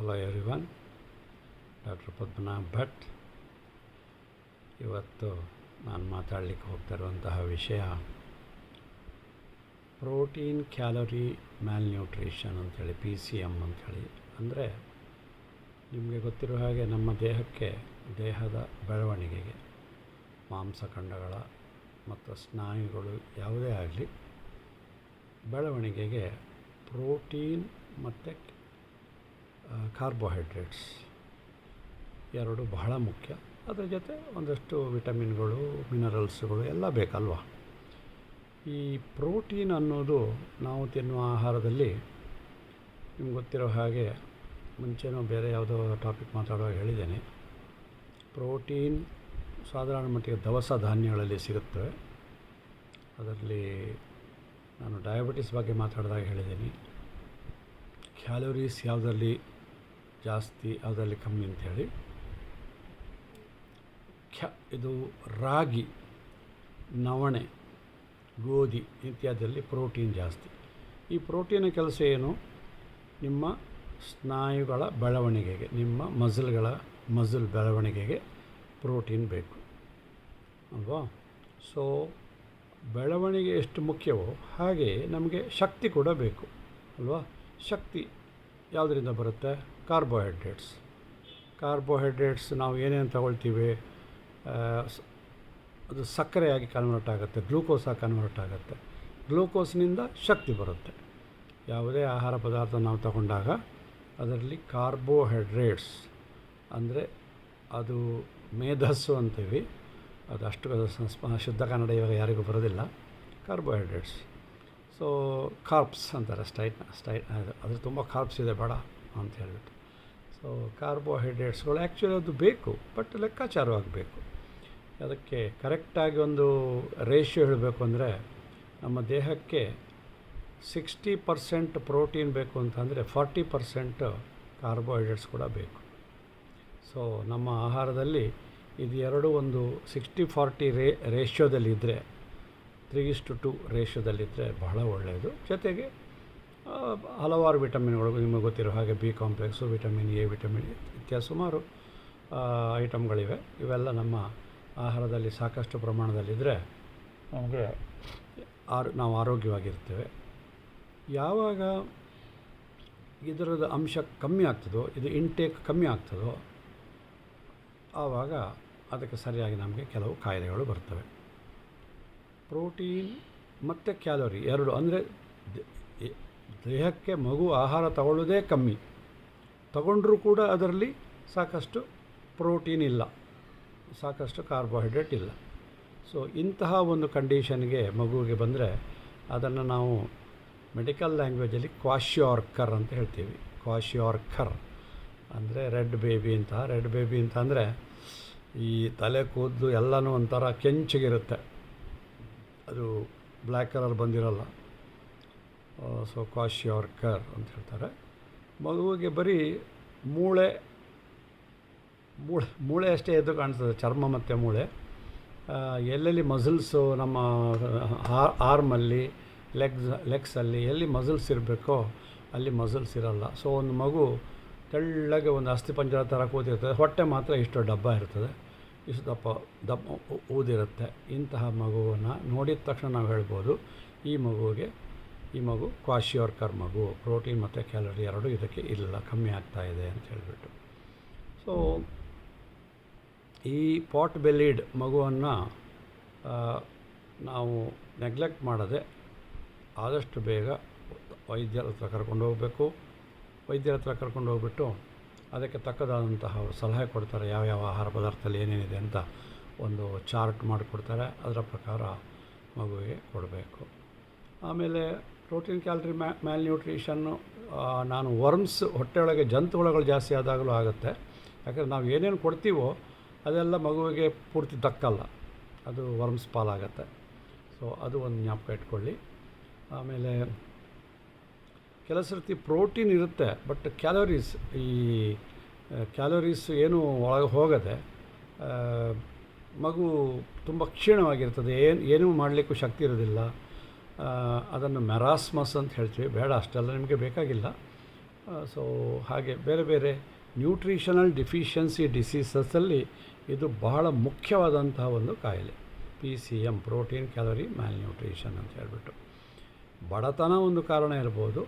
Hello everyone, doctor Padmanabh Bhat. ಇವತ್ತು ನಾನು ಮಾತಾಡಲಿಕ್ಕೆ ಹೋಗ್ತಾ ಇರುವಂತಹ ವಿಷಯ ಪ್ರೋಟೀನ್ ಕ್ಯಾಲರಿ ಮ್ಯಾಲ್ನ್ಯೂಟ್ರಿಷನ್ ಅಂಥೇಳಿ, PCM ಅಂಥೇಳಿ. ಅಂದರೆ ನಿಮಗೆ ಗೊತ್ತಿರೋ ಹಾಗೆ ನಮ್ಮ ದೇಹದ ಬೆಳವಣಿಗೆಗೆ, ಮಾಂಸಖಂಡಗಳ ಮತ್ತು ಸ್ನಾಯುಗಳು ಯಾವುದೇ ಆಗಲಿ ಬೆಳವಣಿಗೆಗೆ ಪ್ರೋಟೀನ್ ಮತ್ತು ಕಾರ್ಬೋಹೈಡ್ರೇಟ್ಸ್ ಎರಡು ಬಹಳ ಮುಖ್ಯ. ಅದರ ಜೊತೆ ಒಂದಷ್ಟು ವಿಟಮಿನ್ಗಳು, ಮಿನರಲ್ಸ್ಗಳು ಎಲ್ಲ ಬೇಕಲ್ವ. ಈ ಪ್ರೋಟೀನ್ ಅನ್ನೋದು ನಾವು ತಿನ್ನುವ ಆಹಾರದಲ್ಲಿ, ನಿಮ್ಗೆ ಗೊತ್ತಿರೋ ಹಾಗೆ ಮುಂಚೆನೂ ಬೇರೆ ಯಾವುದೋ ಟಾಪಿಕ್ ಮಾತಾಡುವಾಗ ಹೇಳಿದ್ದೇನೆ, ಪ್ರೋಟೀನ್ ಸಾಧಾರಣ ಮಟ್ಟಿಗೆ ದವಸ ಧಾನ್ಯಗಳಲ್ಲಿ ಸಿಗುತ್ತವೆ. ಅದರಲ್ಲಿ ನಾನು ಡಯಾಬಿಟಿಸ್ ಬಗ್ಗೆ ಮಾತಾಡಿದಾಗ ಹೇಳಿದ್ದೀನಿ. ಕ್ಯಾಲೋರೀಸ್ ಯಾವುದರಲ್ಲಿ ಜಾಸ್ತಿ, ಯಾವುದರಲ್ಲಿ ಕಮ್ಮಿ ಅಂಥೇಳಿ. ಇದು ರಾಗಿ, ನವಣೆ, ಗೋಧಿ ಇತ್ಯಾದಿಯಲ್ಲಿ ಪ್ರೋಟೀನ್ ಜಾಸ್ತಿ. ಈ ಪ್ರೋಟೀನ್ ಕೆಲಸ ಏನು? ನಿಮ್ಮ ಸ್ನಾಯುಗಳ ಬೆಳವಣಿಗೆಗೆ, ನಿಮ್ಮ ಮಸಲ್ ಬೆಳವಣಿಗೆಗೆ ಪ್ರೋಟೀನ್ ಬೇಕು ಅಲ್ವಾ. ಸೊ ಬೆಳವಣಿಗೆ ಎಷ್ಟು ಮುಖ್ಯವೋ ಹಾಗೆ ನಮಗೆ ಶಕ್ತಿ ಕೂಡ ಬೇಕು ಅಲ್ವಾ. ಶಕ್ತಿ ಯಾವುದರಿಂದ ಬರುತ್ತೆ? ಕಾರ್ಬೋಹೈಡ್ರೇಟ್ಸ್ ನಾವು ಏನೇನು ತಗೊಳ್ತೀವಿ ಅದು ಸಕ್ಕರೆಯಾಗಿ ಕನ್ವರ್ಟ್ ಆಗುತ್ತೆ, ಗ್ಲೂಕೋಸ್ ಆಗಿ ಕನ್ವರ್ಟ್ ಆಗುತ್ತೆ. ಗ್ಲೂಕೋಸ್ನಿಂದ ಶಕ್ತಿ ಬರುತ್ತೆ. ಯಾವುದೇ ಆಹಾರ ಪದಾರ್ಥ ನಾವು ತಗೊಂಡಾಗ ಅದರಲ್ಲಿ ಕಾರ್ಬೋಹೈಡ್ರೇಟ್ಸ್ ಅಂದರೆ ಅದು ಮೇಧಸ್ಸು ಅಂತೀವಿ, ಅದು ಅಷ್ಟು ಶುದ್ಧ ಕನ್ನಡ ಇವಾಗ ಯಾರಿಗೂ ಬರೋದಿಲ್ಲ. ಕಾರ್ಬೋಹೈಡ್ರೇಟ್ಸ್, ಸೊ ಕಾರ್ಬ್ಸ್ ಅಂತಾರೆ. ಅದ್ರ ತುಂಬ ಕಾರ್ಬ್ಸ್ ಇದೆ ಬೇಡ ಅಂತ ಹೇಳ್ಬಿಟ್ಟು. ಸೊ ಕಾರ್ಬೋಹೈಡ್ರೇಟ್ಸ್ಗಳು ಆ್ಯಕ್ಚುಲಿ ಅದು ಬೇಕು, ಬಟ್ ಲೆಕ್ಕಾಚಾರವಾಗಿ ಬೇಕು. ಅದಕ್ಕೆ ಕರೆಕ್ಟಾಗಿ ಒಂದು ರೇಷಿಯೋ ಹೇಳಬೇಕು ಅಂದರೆ, ನಮ್ಮ ದೇಹಕ್ಕೆ 60% ಪ್ರೋಟೀನ್ ಬೇಕು ಅಂತಂದರೆ 40% ಕಾರ್ಬೋಹೈಡ್ರೇಟ್ಸ್ ಕೂಡ ಬೇಕು. ಸೊ ನಮ್ಮ ಆಹಾರದಲ್ಲಿ ಇದು ಎರಡು ಒಂದು 60-40 ರೇಷಿಯೋದಲ್ಲಿದ್ದರೆ, 3:2 ರೇಷಿಯೋದಲ್ಲಿದ್ದರೆ ಬಹಳ ಒಳ್ಳೆಯದು. ಜೊತೆಗೆ ಹಲವಾರು ವಿಟಮಿನ್ಗಳು ನಿಮಗೆ ಗೊತ್ತಿರೋ ಹಾಗೆ B complex, vitamin A, vitamin ಇತ್ಯಾದಿ ಸುಮಾರು ಐಟಮ್ಗಳಿವೆ. ಇವೆಲ್ಲ ನಮ್ಮ ಆಹಾರದಲ್ಲಿ ಸಾಕಷ್ಟು ಪ್ರಮಾಣದಲ್ಲಿದ್ದರೆ ನಮಗೆ ನಾವು ಆರೋಗ್ಯವಾಗಿರ್ತೇವೆ. ಯಾವಾಗ ಇದರದ ಅಂಶ ಕಮ್ಮಿ ಆಗ್ತದೋ, ಇದು ಇಂಟೇಕ್ ಕಮ್ಮಿ ಆಗ್ತದೋ, ಆವಾಗ ಅದಕ್ಕೆ ಸರಿಯಾಗಿ ನಮಗೆ ಕೆಲವು ಕಾಯಿಲೆಗಳು ಬರ್ತವೆ. ಪ್ರೋಟೀನ್ ಮತ್ತು ಕ್ಯಾಲೋರಿ ಎರಡು ಅಂದರೆ ದೇಹಕ್ಕೆ ಮಗು ಆಹಾರ ತಗೊಳ್ಳೋದೇ ಕಮ್ಮಿ, ತಗೊಂಡ್ರೂ ಕೂಡ ಅದರಲ್ಲಿ ಸಾಕಷ್ಟು ಪ್ರೋಟೀನ್ ಇಲ್ಲ, ಸಾಕಷ್ಟು ಕಾರ್ಬೋಹೈಡ್ರೇಟ್ ಇಲ್ಲ. ಸೊ ಇಂತಹ ಒಂದು ಕಂಡೀಷನ್ಗೆ ಮಗುವಿಗೆ ಬಂದರೆ ಅದನ್ನು ನಾವು ಮೆಡಿಕಲ್ ಲ್ಯಾಂಗ್ವೇಜಲ್ಲಿ ಕ್ವಾಶಿಯಾರ್ಕರ್ ಅಂತ ಹೇಳ್ತೀವಿ. ಕ್ವಾಶಿಯಾರ್ಕರ್ ಅಂದರೆ ರೆಡ್ ಬೇಬಿ ಅಂತ ಅಂದರೆ ಈ ತಲೆ ಕೂದಲು ಎಲ್ಲನೂ ಒಂಥರ ಕೆಂಚಿಗಿರುತ್ತೆ, ಅದು ಬ್ಲ್ಯಾಕ್ ಕಲರ್ ಬಂದಿರಲ್ಲ. ಸೊ ಕ್ವಾಶಿಯಾರ್ಕರ್ ಅಂತ ಹೇಳ್ತಾರೆ. ಮಗುವಿಗೆ ಬರೀ ಮೂಳೆ ಅಷ್ಟೇ ಎದ್ದು ಕಾಣಿಸ್ತದೆ, ಚರ್ಮ ಮತ್ತು ಮೂಳೆ. ಎಲ್ಲೆಲ್ಲಿ ಮಸಲ್ಸು ನಮ್ಮ ಆರ್ಮಲ್ಲಿ, ಲೆಗ್ಸಲ್ಲಿ ಎಲ್ಲಿ ಮಸಲ್ಸ್ ಇರಬೇಕೋ ಅಲ್ಲಿ ಮಸಲ್ಸ್ ಇರಲ್ಲ. ಸೊ ಒಂದು ಮಗು ತೆಳ್ಳಗೆ ಒಂದು ಅಸ್ಥಿಪಂಜರ ಥರ ಕೂತಿರ್ತದೆ, ಹೊಟ್ಟೆ ಮಾತ್ರ ಇಷ್ಟು ಡಬ್ಬ ಇರ್ತದೆ, ಇಷ್ಟು ದಪ್ಪ ಊದಿರುತ್ತೆ. ಇಂತಹ ಮಗುವನ್ನು ನೋಡಿದ ತಕ್ಷಣ ನಾವು ಹೇಳ್ಬೋದು ಈ ಮಗು ಕ್ವಾಶಿಯಾರ್ಕರ್ ಮಗು. ಪ್ರೋಟೀನ್ ಮತ್ತು ಕ್ಯಾಲರಿ ಎರಡೂ ಇದಕ್ಕೆ ಇಲ್ಲ, ಕಮ್ಮಿ ಆಗ್ತಾಯಿದೆ ಅಂತ ಹೇಳಿಬಿಟ್ಟು. ಸೊ ಈ ಪಾಟ್ ಬೆಲ್ಲಿಡ್ ಮಗುವನ್ನು ನಾವು ನೆಗ್ಲೆಕ್ಟ್ ಮಾಡದೆ ಆದಷ್ಟು ಬೇಗ ವೈದ್ಯರ ಹತ್ರ ಕರ್ಕೊಂಡು ಹೋಗ್ಬಿಟ್ಟು ಅದಕ್ಕೆ ತಕ್ಕದಾದಂತಹ ಅವರು ಸಲಹೆ ಕೊಡ್ತಾರೆ. ಯಾವ್ಯಾವ ಆಹಾರ ಪದಾರ್ಥದಲ್ಲಿ ಏನೇನಿದೆ ಅಂತ ಒಂದು ಚಾರ್ಟ್ ಮಾಡಿಕೊಡ್ತಾರೆ, ಅದರ ಪ್ರಕಾರ ಮಗುವಿಗೆ ಕೊಡಬೇಕು. ಆಮೇಲೆ ಪ್ರೋಟೀನ್ ಕ್ಯಾಲರಿ ಮ್ಯಾಲ್ನ್ಯೂಟ್ರಿಷನ್ನು ನಾನು ವರ್ಮ್ಸ್, ಹೊಟ್ಟೆಯೊಳಗೆ ಜಂತುಹುಳುಗಳು ಜಾಸ್ತಿ ಆದಾಗಲೂ ಆಗುತ್ತೆ. ಯಾಕಂದರೆ ನಾವು ಏನೇನು ಕೊಡ್ತೀವೋ ಅದೆಲ್ಲ ಮಗುವಿಗೆ ಪೂರ್ತಿ ದಕ್ಕಲ್ಲ, ಅದು ವರ್ಮ್ಸ್ ಪಾಲಾಗತ್ತೆ. ಸೊ ಅದು ಒಂದು ಜ್ಞಾಪಕ ಇಟ್ಕೊಳ್ಳಿ. ಆಮೇಲೆ ಕೆಲವು ಸರ್ತಿ ಪ್ರೋಟೀನ್ ಇರುತ್ತೆ, ಬಟ್ ಕ್ಯಾಲೋರೀಸ್ ಏನು ಒಳಗೆ ಹೋಗದೆ ಮಗು ತುಂಬ ಕ್ಷೀಣವಾಗಿರ್ತದೆ, ಏನೂ ಮಾಡಲಿಕ್ಕೂ ಶಕ್ತಿ ಇರೋದಿಲ್ಲ. ಅದನ್ನು ಮೆರಾಸ್ಮಸ್ ಅಂತ ಹೇಳ್ತೀವಿ. ಬೇಡ, ಅಷ್ಟೆಲ್ಲ ನಿಮಗೆ ಬೇಕಾಗಿಲ್ಲ. ಸೊ ಹಾಗೆ ಬೇರೆ ಬೇರೆ ನ್ಯೂಟ್ರಿಷನಲ್ ಡಿಫಿಷಿಯನ್ಸಿ ಡಿಸೀಸಸಲ್ಲಿ ಇದು ಬಹಳ ಮುಖ್ಯವಾದಂತಹ ಒಂದು ಕಾಯಿಲೆ. PCM, ಪ್ರೋಟೀನ್ ಕ್ಯಾಲರಿ ಮ್ಯಾಲ್ನ್ಯೂಟ್ರಿಷನ್ ಅಂತ ಹೇಳ್ಬಿಟ್ಟು. ಬಡತನ ಒಂದು ಕಾರಣ ಇರ್ಬೋದು,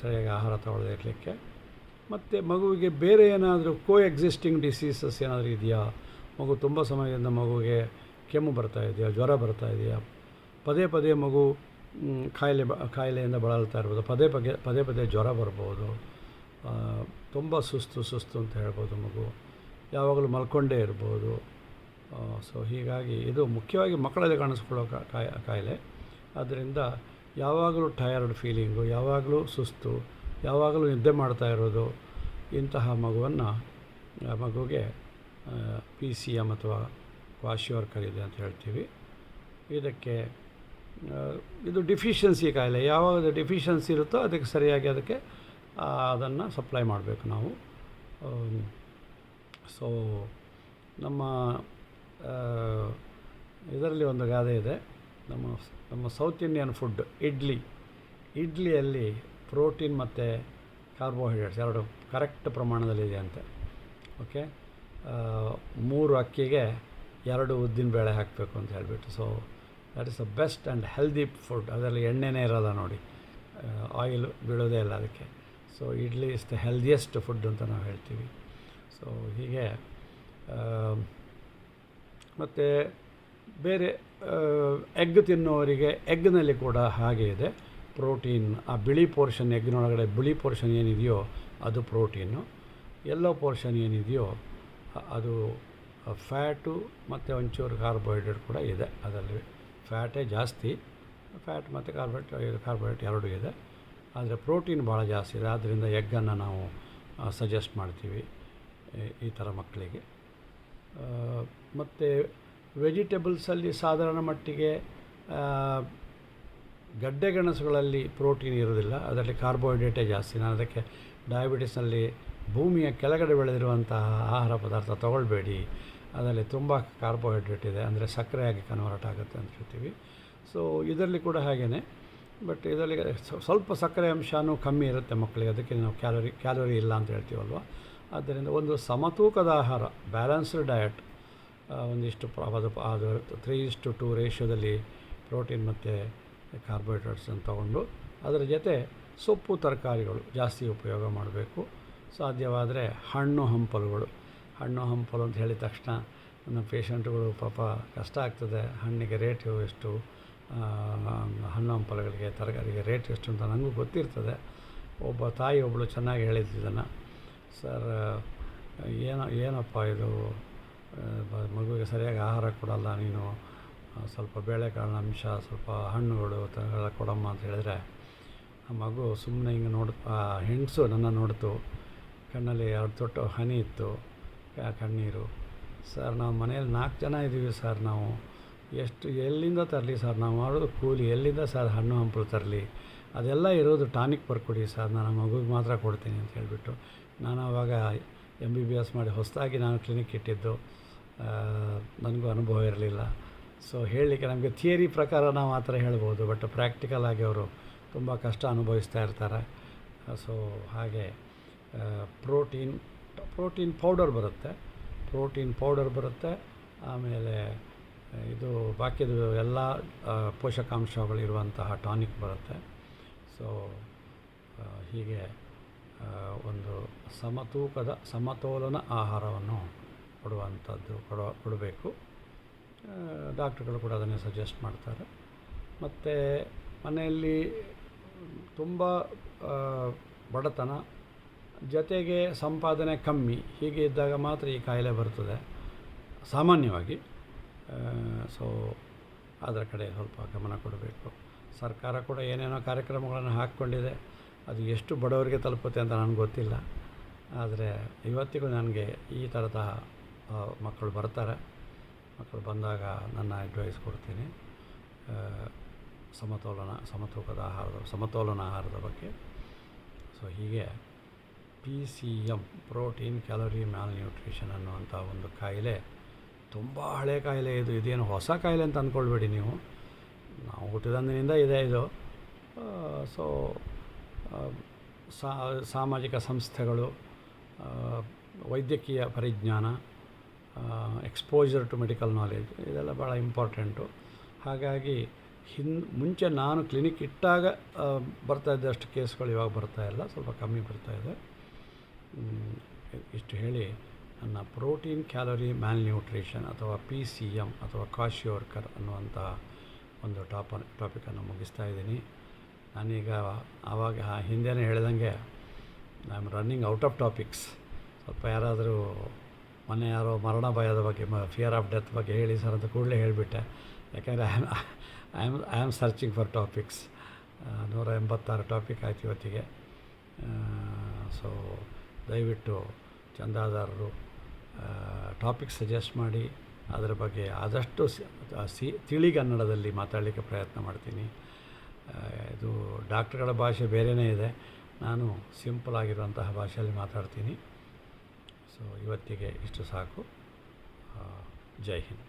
ಸರಿಯಾಗಿ ಆಹಾರ ತಗೊಳ್ಳದೇ ಇರಲಿಕ್ಕೆ. ಮತ್ತು ಮಗುವಿಗೆ ಬೇರೆ ಏನಾದರೂ ಎಕ್ಸಿಸ್ಟಿಂಗ್ ಡಿಸೀಸಸ್ ಏನಾದರೂ ಇದೆಯಾ, ಮಗು ತುಂಬ ಸಮಯದಿಂದ ಮಗುವಿಗೆ ಕೆಮ್ಮು ಬರ್ತಾ ಇದೆಯಾ, ಜ್ವರ ಬರ್ತಾ ಇದೆಯಾ, ಪದೇ ಪದೇ ಮಗು ಕಾಯಿಲೆಯಿಂದ ಬಳಲ್ತಾ ಇರ್ಬೋದು, ಪದೇ ಪದೇ ಜ್ವರ ಬರ್ಬೋದು, ತುಂಬ ಸುಸ್ತು ಅಂತ ಹೇಳ್ಬೋದು, ಮಗು ಯಾವಾಗಲೂ ಮಲ್ಕೊಂಡೇ ಇರ್ಬೋದು. ಸೊ ಹೀಗಾಗಿ ಇದು ಮುಖ್ಯವಾಗಿ ಮಕ್ಕಳಲ್ಲಿ ಕಾಣಿಸ್ಕೊಳ್ಳೋ ಕಾಯಿಲೆ. ಆದ್ದರಿಂದ ಯಾವಾಗಲೂ ಟಯರ್ಡ್ ಫೀಲಿಂಗು, ಯಾವಾಗಲೂ ಸುಸ್ತು, ಯಾವಾಗಲೂ ನಿದ್ದೆ ಮಾಡ್ತಾ ಇರೋದು, ಇಂತಹ ಮಗುಗೆ PCM ಅಥವಾ ಕ್ವಾಶಿಯೋರ್ಕರ್ ಇದೆ ಅಂತ ಹೇಳ್ತೀವಿ. ಇದಕ್ಕೆ ಇದು ಡಿಫಿಷಿಯನ್ಸಿ ಕಾಯಿಲೆ. ಯಾವಾಗ ಡಿಫಿಷಿಯನ್ಸಿ ಇರುತ್ತೋ ಅದಕ್ಕೆ ಸರಿಯಾಗಿ ಅದನ್ನು ಸಪ್ಲೈ ಮಾಡಬೇಕು ನಾವು. ಸೊ ನಮ್ಮ ಇದರಲ್ಲಿ ಒಂದು ಗಾದೆ ಇದೆ, ನಮ್ಮ ಸೌತ್ ಇಂಡಿಯನ್ ಫುಡ್ ಇಡ್ಲಿಯಲ್ಲಿ ಪ್ರೋಟೀನ್ ಮತ್ತು ಕಾರ್ಬೋಹೈಡ್ರೇಟ್ಸ್ ಎರಡು ಕರೆಕ್ಟ್ ಪ್ರಮಾಣದಲ್ಲಿದೆ ಅಂತೆ. ಓಕೆ, 3 ಅಕ್ಕಿಗೆ 2 ಉದ್ದಿನಬೇಳೆ ಹಾಕಬೇಕು ಅಂತ ಹೇಳಿಬಿಟ್ಟು. So that is the best and healthy food. ಅದರಲ್ಲಿ ಎಣ್ಣೆನೇ ಇರೋಲ್ಲ ನೋಡಿ, ಆಯಿಲ್ ಬೀಳೋದೇ ಇಲ್ಲ ಅದಕ್ಕೆ. So idli is the healthiest food ಅಂತ ನಾವು ಹೇಳ್ತೀವಿ. ಸೊ ಹೀಗೆ ಮತ್ತು ಬೇರೆ ಎಗ್ ತಿನ್ನೋರಿಗೆ ಎಗ್ನಲ್ಲಿ ಕೂಡ ಹಾಗೆ ಇದೆ ಪ್ರೋಟೀನ್. ಆ ಬಿಳಿ ಪೋರ್ಷನ್, ಎಗ್ಗಿನೊಳಗಡೆ ಬಿಳಿ ಪೋರ್ಷನ್ ಏನಿದೆಯೋ ಅದು ಪ್ರೋಟೀನು, ಎಲ್ಲೋ ಪೋರ್ಷನ್ ಏನಿದೆಯೋ ಅದು ಫ್ಯಾಟು ಮತ್ತು ಒಂಚೂರು ಕಾರ್ಬೋಹೈಡ್ರೇಟ್ ಕೂಡ ಇದೆ. ಅದರಲ್ಲಿ ಫ್ಯಾಟೇ ಜಾಸ್ತಿ, ಫ್ಯಾಟ್ ಮತ್ತು ಕಾರ್ಬೋಹೈಡ್ರೇಟ್ ಎರಡೂ ಇದೆ, ಆದರೆ ಪ್ರೋಟೀನ್ ಭಾಳ ಜಾಸ್ತಿ ಇದೆ. ಆದ್ದರಿಂದ ಎಗ್ಗನ್ನು ನಾವು ಸಜೆಸ್ಟ್ ಮಾಡ್ತೀವಿ ಈ ಥರ ಮಕ್ಕಳಿಗೆ. ಮತ್ತು ವೆಜಿಟೇಬಲ್ಸಲ್ಲಿ ಸಾಧಾರಣ ಮಟ್ಟಿಗೆ ಗಡ್ಡೆಗೆಣಸುಗಳಲ್ಲಿ ಪ್ರೋಟೀನ್ ಇರೋದಿಲ್ಲ, ಅದರಲ್ಲಿ ಕಾರ್ಬೋಹೈಡ್ರೇಟೇ ಜಾಸ್ತಿ. ನಾನು ಅದಕ್ಕೆ ಡಯಾಬಿಟಿಸ್ನಲ್ಲಿ ಭೂಮಿಯ ಕೆಳಗಡೆ ಬೆಳೆದಿರುವಂತಹ ಆಹಾರ ಪದಾರ್ಥ ತೊಗೊಳ್ಬೇಡಿ, ಅದರಲ್ಲಿ ತುಂಬ ಕಾರ್ಬೋಹೈಡ್ರೇಟ್ ಇದೆ, ಅಂದರೆ ಸಕ್ಕರೆಯಾಗಿ ಕನ್ವರ್ಟ್ ಆಗುತ್ತೆ ಅಂತ ಹೇಳ್ತೀವಿ. ಸೊ ಇದರಲ್ಲಿ ಕೂಡ ಹಾಗೆಯೇ, ಬಟ್ ಇದರಲ್ಲಿ ಸ್ವಲ್ಪ ಸಕ್ಕರೆ ಅಂಶವೂ ಕಮ್ಮಿ ಇರುತ್ತೆ ಮಕ್ಕಳಿಗೆ, ಅದಕ್ಕೆ ನಾವು ಕ್ಯಾಲೋರಿ ಇಲ್ಲ ಅಂತ ಹೇಳ್ತೀವಲ್ವ. ಆದ್ದರಿಂದ ಒಂದು ಸಮತೂಕದ ಆಹಾರ, ಬ್ಯಾಲೆನ್ಸ್ಡ್ ಡಯಟ್, ಒಂದಿಷ್ಟು ಅದು 3:2 ರೇಷಿಯೋದಲ್ಲಿ ಪ್ರೋಟೀನ್ ಮತ್ತು ಕಾರ್ಬೋಹೈಡ್ರೇಟ್ಸನ್ನು ತೊಗೊಂಡು ಅದರ ಜೊತೆ ಸೊಪ್ಪು ತರಕಾರಿಗಳು ಜಾಸ್ತಿ ಉಪಯೋಗ ಮಾಡಬೇಕು. ಸಾಧ್ಯವಾದರೆ ಹಣ್ಣು ಹಂಪಲುಗಳು ಅಂತ ಹೇಳಿದ ತಕ್ಷಣ ನನ್ನ ಪೇಷಂಟ್ಗಳು ಪಾಪ ಕಷ್ಟ ಆಗ್ತದೆ. ಹಣ್ಣಿಗೆ ರೇಟ್ ಎಷ್ಟು, ಹಣ್ಣು ಹಂಪಲುಗಳಿಗೆ ತರಕಾರಿಗೆ ರೇಟ್ ಎಷ್ಟು ಅಂತ ನನಗೂ ಗೊತ್ತಿರ್ತದೆ. ಒಬ್ಬ ತಾಯಿ ಒಬ್ಬಳು ಚೆನ್ನಾಗಿ ಹೇಳಿದ್ದನ್ನು, ಸರ್ ಏನಪ್ಪ ಇದು, ಮಗುವಿಗೆ ಸರಿಯಾಗಿ ಆಹಾರ ಕೊಡಲ್ಲ ನೀನು, ಸ್ವಲ್ಪ ಬೇಳೆಕಾಳಿನ ಅಂಶ, ಸ್ವಲ್ಪ ಹಣ್ಣುಗಳು ಕೊಡಮ್ಮ ಅಂತ ಹೇಳಿದ್ರೆ, ಆ ಮಗು ಸುಮ್ಮನೆ ಹಿಂಗೆ ಆ ಹೆಂಗಸು ನನ್ನ ನೋಡ್ತು, ಕಣ್ಣಲ್ಲಿ 2 ತೊಟ್ಟು ಹನಿ ಇತ್ತು, ಕಣ್ಣೀರು. ಸರ್ ನಾವು ಮನೇಲಿ 4 ಜನ ಇದ್ದೀವಿ ಸರ್, ನಾವು ಎಲ್ಲಿಂದ ತರಲಿ ಸರ್, ನಾವು ಮಾಡೋದು ಕೂಲಿ, ಎಲ್ಲಿಂದ ಸರ್ ಹಣ್ಣು ಹಂಪಲು ತರಲಿ, ಅದೆಲ್ಲ ಇರೋದು ಟಾನಿಕ್ ಬರ್ಕೊಡಿ ಸರ್, ನಾನು ಮಗುಗೆ ಮಾತ್ರ ಕೊಡ್ತೀನಿ ಅಂತ ಹೇಳಿಬಿಟ್ಟು. ನಾನು ಆವಾಗ MBBS ಮಾಡಿ ಹೊಸದಾಗಿ ನಾನು ಕ್ಲಿನಿಕ್ ಇಟ್ಟಿದ್ದು, ನನಗೂ ಅನುಭವ ಇರಲಿಲ್ಲ. ಸೊ ಹೇಳಲಿಕ್ಕೆ ನಮಗೆ ಥಿಯರಿ ಪ್ರಕಾರ ನಾವು ಆ ಥರ ಹೇಳ್ಬೋದು, ಬಟ್ ಪ್ರಾಕ್ಟಿಕಲ್ ಆಗಿ ಅವರು ತುಂಬ ಕಷ್ಟ ಅನುಭವಿಸ್ತಾ ಇರ್ತಾರೆ. ಸೊ ಹಾಗೆ ಪ್ರೋಟೀನ್ ಪೌಡರ್ ಬರುತ್ತೆ, ಆಮೇಲೆ ಇದು ಬಾಕಿದು ಎಲ್ಲ ಪೋಷಕಾಂಶಗಳಿರುವಂತಹ ಟಾನಿಕ್ ಬರುತ್ತೆ. ಸೊ ಹೀಗೆ ಒಂದು ಸಮತೋಲನ ಆಹಾರವನ್ನು ಕೊಡಬೇಕು. ಡಾಕ್ಟ್ರುಗಳು ಕೂಡ ಅದನ್ನೇ ಸಜೆಸ್ಟ್ ಮಾಡ್ತಾರೆ. ಮತ್ತು ಮನೆಯಲ್ಲಿ ತುಂಬ ಬಡತನ ಜೊತೆಗೆ ಸಂಪಾದನೆ ಕಮ್ಮಿ, ಹೀಗೆ ಇದ್ದಾಗ ಮಾತ್ರ ಈ ಕಾಯಿಲೆ ಬರ್ತದೆ ಸಾಮಾನ್ಯವಾಗಿ. ಸೊ ಅದರ ಕಡೆ ಸ್ವಲ್ಪ ಗಮನ ಕೊಡಬೇಕು. ಸರ್ಕಾರ ಕೂಡ ಏನೇನೋ ಕಾರ್ಯಕ್ರಮಗಳನ್ನು ಹಾಕ್ಕೊಂಡಿದೆ, ಅದು ಎಷ್ಟು ಬಡವರಿಗೆ ತಲುಪುತ್ತೆ ಅಂತ ನನಗೆ ಗೊತ್ತಿಲ್ಲ. ಆದರೆ ಇವತ್ತಿಗೂ ನನಗೆ ಈ ಥರದ ಮಕ್ಕಳು ಬರ್ತಾರೆ. ಮಕ್ಕಳು ಬಂದಾಗ ನನ್ನ ಅಡ್ವೈಸ್ ಕೊಡ್ತೀನಿ ಸಮತೋಲನ ಆಹಾರದ ಬಗ್ಗೆ. ಸೊ ಹೀಗೆ PCM, ಪ್ರೋಟೀನ್ ಕ್ಯಾಲೋರಿ ಮ್ಯಾಲ್ನ್ಯೂಟ್ರಿಷನ್ ಅನ್ನುವಂಥ ಒಂದು ಕಾಯಿಲೆ ತುಂಬ ಹಳೆ ಕಾಯಿಲೆ. ಇದೇನು ಹೊಸ ಕಾಯಿಲೆ ಅಂತ ಅಂದ್ಕೊಳ್ಬೇಡಿ ನೀವು, ನಾವು ಹುಟ್ಟಿದಂದಿನಿಂದ ಇದೆ ಇದು. ಸೊ ಸಾಮಾಜಿಕ ಸಂಸ್ಥೆಗಳು, ವೈದ್ಯಕೀಯ ಪರಿಜ್ಞಾನ, ಎಕ್ಸ್ಪೋಜರ್ ಟು ಮೆಡಿಕಲ್ ನಾಲೆಜ್, ಇದೆಲ್ಲ ಭಾಳ ಇಂಪಾರ್ಟೆಂಟು. ಹಾಗಾಗಿ ಮುಂಚೆ ನಾನು ಕ್ಲಿನಿಕ್ ಇಟ್ಟಾಗ ಬರ್ತಾಯಿದ್ದಷ್ಟು ಕೇಸ್ಗಳು ಇವಾಗ ಬರ್ತಾಯಿಲ್ಲ, ಸ್ವಲ್ಪ ಕಮ್ಮಿ ಬರ್ತಾಯಿದೆ. ಇಷ್ಟು ಹೇಳಿ ನನ್ನ ಪ್ರೋಟೀನ್ ಕ್ಯಾಲರಿ ಮ್ಯಾಲ್ನ್ಯೂಟ್ರಿಷನ್ ಅಥವಾ PCM ಅಥವಾ ಕ್ವಾಶಿಯೋರ್ಕರ್ ಅನ್ನುವಂಥ ಒಂದು ಟಾಪಿಕನ್ನು ಮುಗಿಸ್ತಾ ಇದ್ದೀನಿ. ನಾನೀಗ ಆವಾಗ ಹಿಂದೆಯೇ ಹೇಳಿದಂಗೆ I am running out of topics. ಸ್ವಲ್ಪ ಯಾರಾದರೂ ಮೊನ್ನೆ ಯಾರೋ ಮರಣ ಭಯದ ಬಗ್ಗೆ, ಫಿಯರ್ ಆಫ್ ಡೆತ್ ಬಗ್ಗೆ ಹೇಳಿ ಸರ್ ಅಂತ ಕೂಡಲೇ ಹೇಳಿಬಿಟ್ಟೆ. ಯಾಕೆಂದರೆ I am searching for topics. 186 topic ಆಯ್ತು ಇವತ್ತಿಗೆ. ಸೊ ದಯವಿಟ್ಟು ಚಂದಾದಾರರು ಟಾಪಿಕ್ ಸಜೆಸ್ಟ್ ಮಾಡಿ, ಅದರ ಬಗ್ಗೆ ಆದಷ್ಟು ತಿಳಿಗನ್ನಡದಲ್ಲಿ ಮಾತಾಡಲಿಕ್ಕೆ ಪ್ರಯತ್ನ ಮಾಡ್ತೀನಿ. ಇದು ಡಾಕ್ಟ್ರುಗಳ ಭಾಷೆ ಬೇರೆಯೇ ಇದೆ, ನಾನು ಸಿಂಪಲ್ ಆಗಿರುವಂತಹ ಭಾಷೆಯಲ್ಲಿ ಮಾತಾಡ್ತೀನಿ. ಸೊ ಇವತ್ತಿಗೆ ಇಷ್ಟು ಸಾಕು. ಜೈ ಹಿಂದ್.